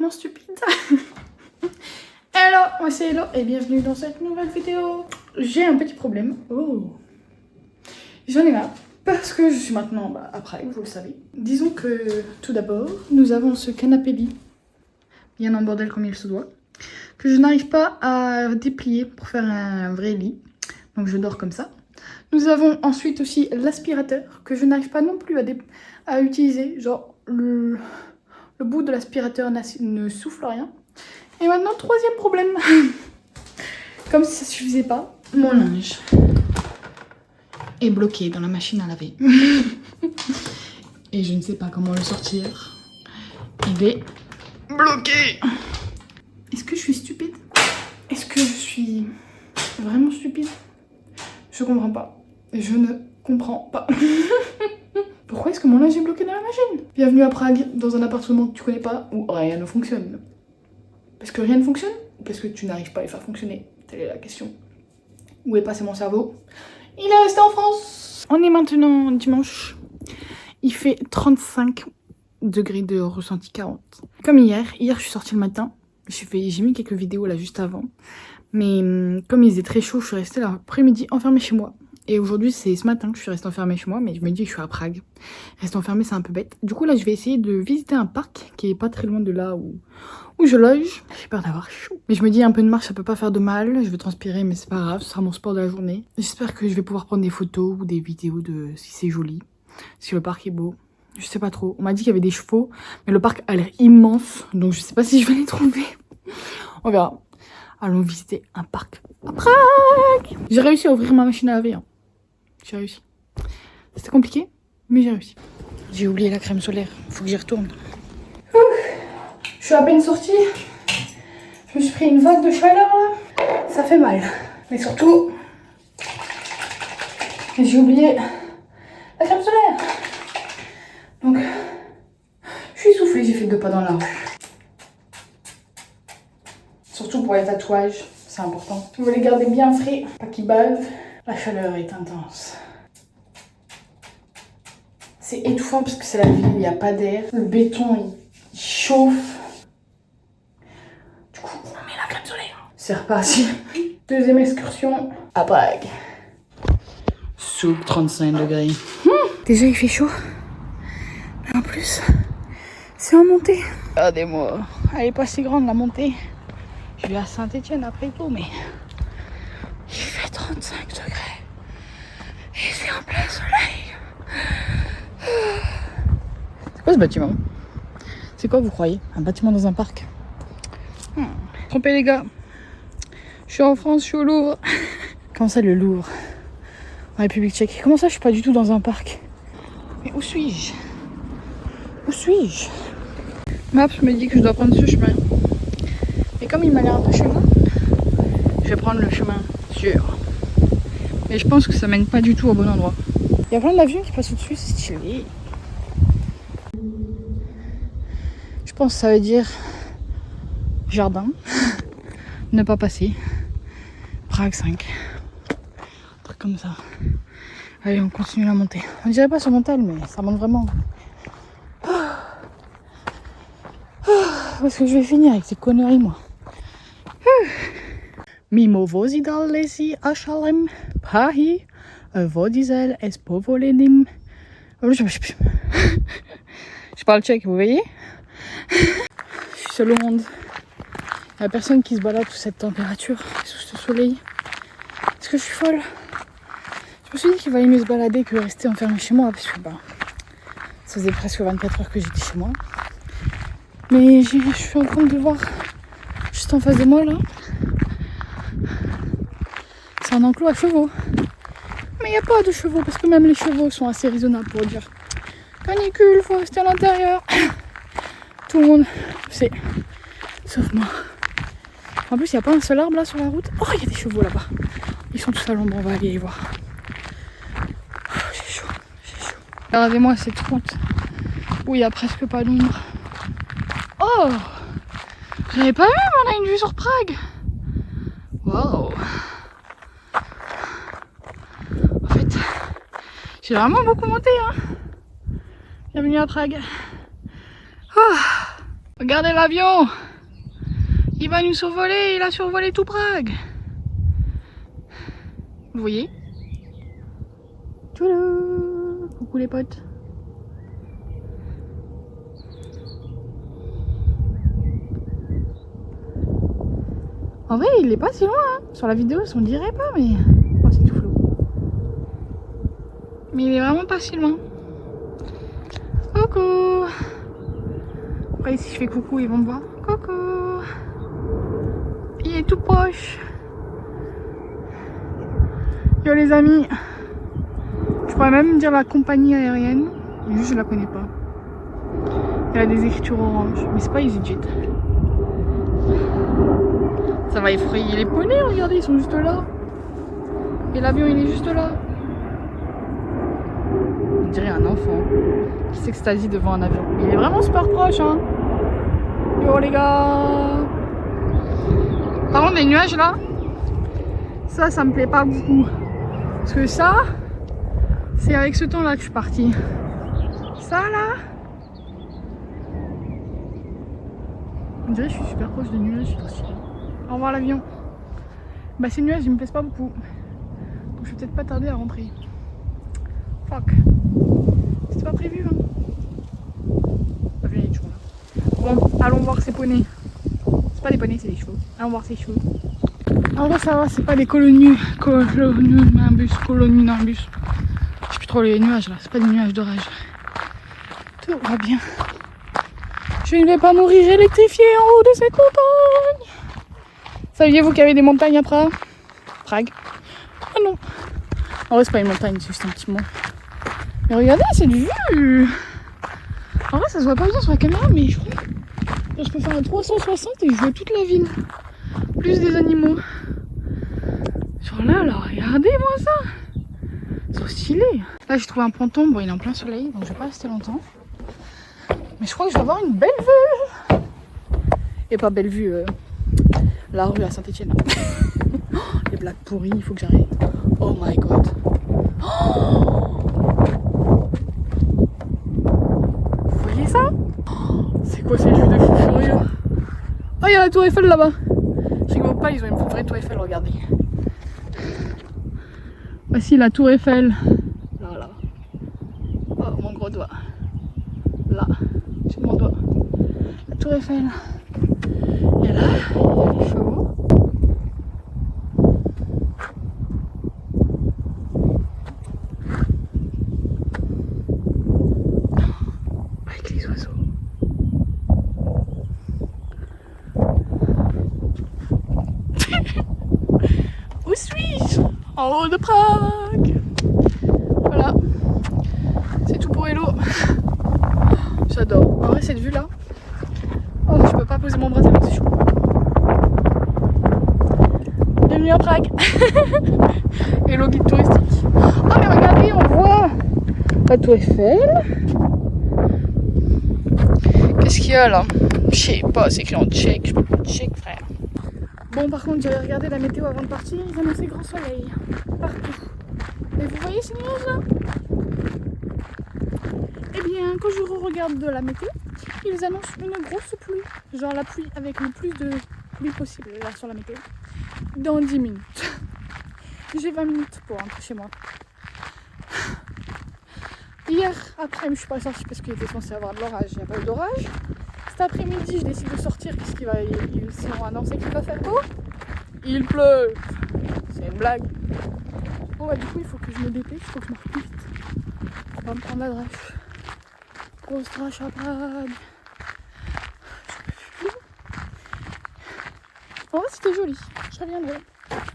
vraiment stupide. Hello, moi c'est Hello et bienvenue dans cette nouvelle vidéo. J'ai un petit problème. Oh. J'en ai marre parce que je suis maintenant à Prague, vous le savez. Disons que tout d'abord, nous avons ce canapé lit, bien en bordel comme il se doit, que je n'arrive pas à déplier pour faire un vrai lit. Donc je dors comme ça. Nous avons ensuite aussi l'aspirateur que je n'arrive pas non plus à utiliser. Genre le bout de l'aspirateur ne souffle rien. Et maintenant, troisième problème. Comme si ça suffisait pas, mon linge est bloqué dans la machine à laver. Et je ne sais pas comment le sortir. Il est bloqué. Est-ce que je suis stupide? Est-ce que je suis vraiment stupide? Je comprends pas. Je ne comprends pas. Pourquoi est-ce que mon linge est bloqué dans la machine? Bienvenue à Prague, dans un appartement que tu connais pas, où rien ne fonctionne. Parce que rien ne fonctionne? Ou parce que tu n'arrives pas à les faire fonctionner? Telle est la question. Où est passé mon cerveau? Il est resté en France. On est maintenant dimanche. Il fait 35 degrés de ressenti 40. Comme hier je suis sortie le matin. J'ai mis quelques vidéos là juste avant. Mais comme il faisait très chaud, je suis restée l'après-midi enfermée chez moi. Et aujourd'hui, c'est ce matin que je suis restée enfermée chez moi, mais je me dis que je suis à Prague. Rester enfermée, c'est un peu bête. Du coup, là, je vais essayer de visiter un parc qui est pas très loin de là où je loge. J'ai peur d'avoir chaud. Mais je me dis, un peu de marche, ça peut pas faire de mal. Je vais transpirer, mais c'est pas grave, ce sera mon sport de la journée. J'espère que je vais pouvoir prendre des photos ou des vidéos de si c'est joli, si le parc est beau. Je sais pas trop. On m'a dit qu'il y avait des chevaux, mais le parc a l'air immense, donc je sais pas si je vais les trouver. On verra. Allons visiter un parc à Prague. J'ai réussi à ouvrir ma machine à laver. Hein. J'ai réussi. C'était compliqué, mais j'ai réussi. J'ai oublié la crème solaire. Faut que j'y retourne. Je suis à peine sortie. Je me suis pris une vague de chaleur là. Ça fait mal. Mais surtout, j'ai oublié la crème solaire. Donc, je suis essoufflée. J'ai fait 2 pas dans la rue. Surtout pour les tatouages, c'est important. Vous les garder bien frais, pas qu'ils bavent. La chaleur est intense. C'est étouffant parce que c'est la ville, il n'y a pas d'air. Le béton, il chauffe. Du coup, on met la crème solaire. C'est reparti. Deuxième excursion à Prague. Sous 35 degrés. Déjà, il fait chaud. Mais en plus, c'est en montée. Regardez-moi. Elle est pas si grande la montée. Je vais à Saint-Etienne après tout, mais il fait 35 degrés. Et c'est en plein soleil. C'est quoi ce bâtiment? C'est quoi vous croyez? Un bâtiment dans un parc? Trompez les gars. Je suis en France, je suis au Louvre. Comment ça le Louvre? En République tchèque. Comment ça je suis pas du tout dans un parc? Mais où suis-je? Où suis-je? Maps me dit que je dois prendre ce chemin. Et comme il m'a l'air un peu chelou, je vais prendre le chemin sûr. Mais je pense que ça mène pas du tout au bon endroit. Il y a plein d'avions qui passent au-dessus, c'est stylé. Je pense que ça veut dire jardin, ne pas passer. Prague 5. Un truc comme ça. Allez, on continue la montée. On dirait pas sur montagne, mais ça monte vraiment. Où est-ce que je vais finir avec ces conneries, moi? Mimo vozi dalesi ashalem pahi vodizel es povolenim. Je parle tchèque, vous voyez? Je suis seule au monde. Il n'y a personne qui se balade sous cette température, sous ce soleil. Est-ce que je suis folle? Je me suis dit qu'il valait mieux se balader que rester enfermé chez moi parce que ça faisait presque 24 heures que j'étais chez moi. Mais je suis en train de voir juste en face de moi là. C'est un enclos à chevaux. Mais il n'y a pas de chevaux parce que même les chevaux sont assez raisonnables pour dire canicule, faut rester à l'intérieur. Tout le monde sait, sauf moi. En plus, il n'y a pas un seul arbre là sur la route. Oh, il y a des chevaux là-bas. Ils sont tous à l'ombre, on va aller les voir. Oh, j'ai chaud, j'ai chaud. Regardez-moi cette route où il n'y a presque pas d'ombre. Oh, j'avais pas vu, mais on a une vue sur Prague. Wow. En fait, j'ai vraiment beaucoup monté. Hein. Bienvenue à Prague. Oh. Regardez l'avion. Il va nous survoler, il a survolé tout Prague. Vous voyez? Tchoulou. Coucou les potes. En vrai, il est pas si loin, hein. Sur la vidéo, on dirait pas, mais... Oh, c'est tout flou. Mais il est vraiment pas si loin. Coucou. Après, si je fais coucou, ils vont me voir. Coucou. Il est tout proche. Yo les amis. Je pourrais même dire la compagnie aérienne. Juste, je la connais pas. Il y a des écritures orange. Mais c'est pas EasyJet. Ça va effrayer les poneys, regardez, ils sont juste là. Et l'avion, il est juste là. On dirait un enfant qui s'extasie devant un avion. Il est vraiment super proche, hein. Yo les gars. Par contre, les nuages là, ça me plaît pas beaucoup. Parce que ça, c'est avec ce temps là que je suis partie. Ça là, on dirait que je suis super proche des nuages, c'est trop stylé. Au revoir l'avion. Bah ces nuages ils me plaisent pas beaucoup. Donc je vais peut-être pas tarder à rentrer. Fuck. C'était pas prévu hein. L'avion il est toujours là. Bon, allons voir ces poneys. C'est pas des poneys, c'est des chevaux. Allons voir ces chevaux. En vrai ça va, c'est pas des colonies nimbus. Je sais plus trop les nuages là, c'est pas des nuages d'orage. Tout va bien. Je ne vais pas mourir électrifiée en haut de cette montagne. Saviez-vous qu'il y avait des montagnes à Prague? Ah non. En vrai c'est pas une montagne, c'est juste un petit mont. Mais regardez cette vue. En vrai ça se voit pas bien sur la caméra mais je crois que je peux faire un 360 et je vois toute la ville. Plus des animaux. Genre là, regardez-moi ça. C'est trop stylé. Là j'ai trouvé un ponton, bon il est en plein soleil donc je vais pas rester longtemps. Mais je crois que je vais avoir une belle vue. Et pas belle vue, la rue à Saint-Etienne. Les blagues pourries, il faut que j'arrête. Oh my god. Vous voyez ça? C'est quoi ces vues de fou furieux? Oh, il y a la tour Eiffel là-bas. Je rigole pas, ils ont une vraie tour Eiffel, regardez. Voici la tour Eiffel. Là. Oh, mon gros doigt. Là, c'est mon doigt. La tour Eiffel. Et là, il y a les chevaux. Avec les oiseaux. Où suis-je? En haut de Prague. Voilà. C'est tout pour Hello. J'adore. En vrai, cette vue là. Oh, je peux pas poser mon bras tellement c'est chaud. Bienvenue à Prague. Hello guide touristique. Oh, mais regardez, on voit la tour Eiffel. Qu'est-ce qu'il y a là? Je sais pas, c'est écrit en tchèque. Je peux pas tchèque, frère. Bon, par contre, j'avais regardé la météo avant de partir. Ils annonçaient grand soleil partout. Et vous voyez ces nuages là? Eh bien, quand je regarde de la météo, ils annoncent une grosse pluie. Genre la pluie avec le plus de pluie possible là sur la météo. Dans 10 minutes. J'ai 20 minutes pour rentrer chez moi. Hier après, je suis pas sortie parce qu'il était censé avoir de l'orage. Il n'y a pas eu d'orage. Cet après-midi, je décide de sortir parce qu'ils ont annoncé qu'il va faire beau. Il pleut. C'est une blague. Bon bah du coup, il faut que je me dépêche, il faut que je marche plus vite. On va me prendre la drache. Grosse drache à Prague. En vrai, c'était joli. Je reviendrai.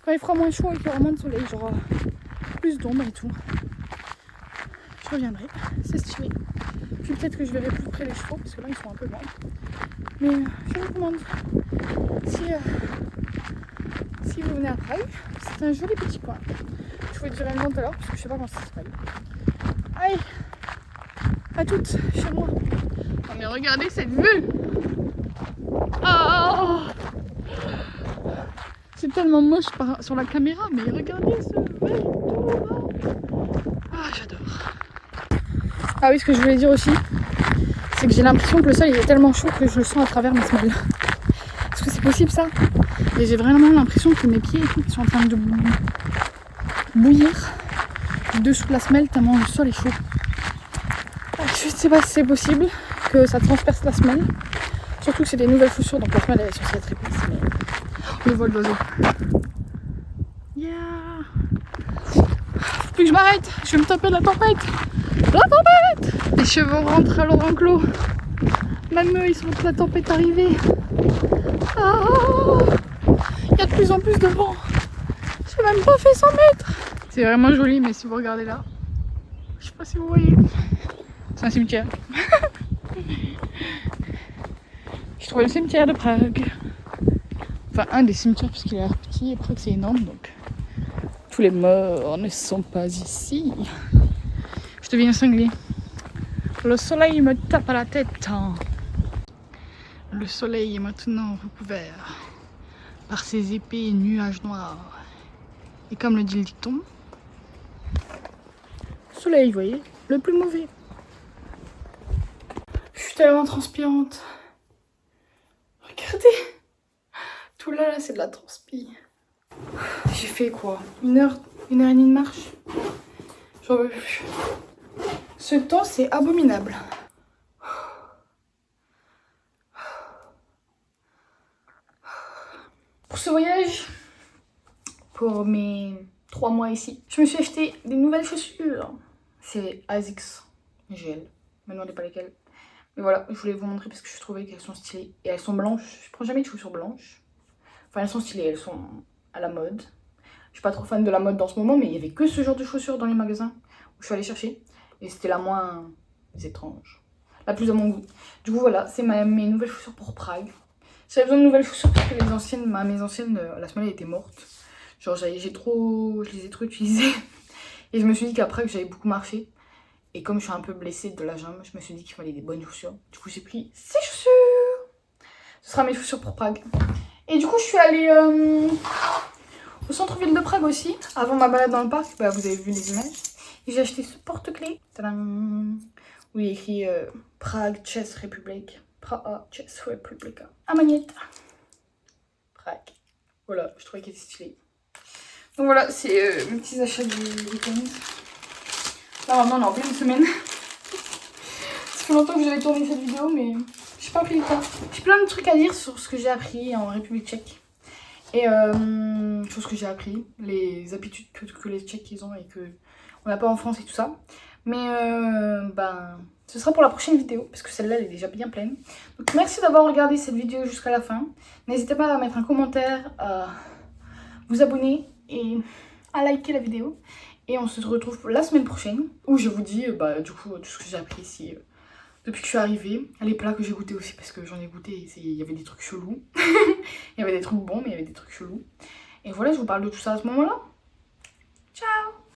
Quand il fera moins chaud et qu'il y aura moins de soleil, genre plus d'ombre et tout. Je reviendrai. C'est stylé. Puis peut-être que je verrai plus près les chevaux parce que là ils sont un peu loin. Mais je vous recommande. Si vous venez à Prague, c'est un joli petit coin. Je vous dirai le nom tout à l'heure parce que je sais pas comment ça s'appelle. Allez, à toutes chez moi. Non mais regardez cette vue. Oh, c'est tellement moche sur la caméra, mais regardez ce vue tout bas. Ah, j'adore. Ah oui, ce que je voulais dire aussi, c'est que j'ai l'impression que le sol il est tellement chaud que je le sens à travers mes semelles. Est-ce que c'est possible ça? Et j'ai vraiment l'impression que mes pieds sont en train de bouillir dessous de la semelle tellement le sol est chaud. Je ne sais pas si c'est possible que ça transperce la semelle. Surtout que c'est des nouvelles chaussures donc la semelle elle est censée être épaisse. Mais... le vol d'oiseau. Yeah. Faut plus que je m'arrête, je vais me taper la tempête. La tempête. Les chevaux rentrent à leur enclos. Même eux ils sont la tempête arrivée. Ah, il y a de plus en plus de vent. J'ai même pas fait 100 mètres. C'est vraiment joli, mais si vous regardez là, je sais pas si vous voyez. C'est un cimetière. Je trouve le cimetière de Prague. Enfin, un des cimetières parce qu'il a l'air petit et Prague c'est énorme donc. Tous les morts ne sont pas ici. Je deviens cinglé. Le soleil me tape à la tête. Le soleil est maintenant recouvert par ces épais nuages noirs. Et comme le dit le dicton, soleil, vous voyez, le plus mauvais. Je suis tellement transpirante. Regardez. Tout là, c'est de la transpi. J'ai fait quoi? Une heure et demie de marche. J'en veux plus. Ce temps, c'est abominable. Pour ce voyage, pour mes 3 mois ici, je me suis acheté des nouvelles chaussures. C'est ASICS GL. Me demandez pas lesquelles. Mais voilà, je voulais vous montrer parce que je trouvais qu'elles sont stylées. Et elles sont blanches. Je prends jamais de chaussures blanches. Enfin, elles sont stylées, elles sont à la mode. Je suis pas trop fan de la mode dans ce moment, mais il y avait que ce genre de chaussures dans les magasins où je suis allée chercher. Et c'était la moins étrange. La plus à mon goût. Du coup, voilà, c'est mes nouvelles chaussures pour Prague. J'avais besoin de nouvelles chaussures parce que mes anciennes, la semelle était morte. Genre, je les ai trop utilisées. Et je me suis dit qu'après que j'avais beaucoup marché, et comme je suis un peu blessée de la jambe, je me suis dit qu'il fallait des bonnes chaussures. Du coup, j'ai pris ces chaussures. Ce sera mes chaussures pour Prague. Et du coup, je suis allée au centre-ville de Prague aussi. Avant ma balade dans le parc, bah, vous avez vu les images. Et j'ai acheté ce porte-clés. Tadam! Où il y a écrit Prague Czech Republic. Prague Czech Republic. Un magnète. Prague. Voilà, je trouvais qu'il était stylé. Donc voilà, c'est mes petits achats du week-end. Normalement, on est en pleine semaine. Ça fait longtemps que j'avais tourné cette vidéo, mais j'ai pas pris le temps. J'ai plein de trucs à dire sur ce que j'ai appris en République tchèque. Et sur ce que j'ai appris, les habitudes que les Tchèques ils ont et que on n'a pas en France et tout ça. Mais ben, ce sera pour la prochaine vidéo parce que celle-là elle est déjà bien pleine. Donc merci d'avoir regardé cette vidéo jusqu'à la fin. N'hésitez pas à mettre un commentaire, à vous abonner et à liker la vidéo. Et on se retrouve la semaine prochaine où je vous dis bah, du coup tout ce que j'ai appris ici depuis que je suis arrivée. Les plats que j'ai goûté aussi parce que j'en ai goûté, il y avait des trucs chelous. Il y avait des trucs bons mais il y avait des trucs chelous. Et voilà, je vous parle de tout ça à ce moment-là. Ciao!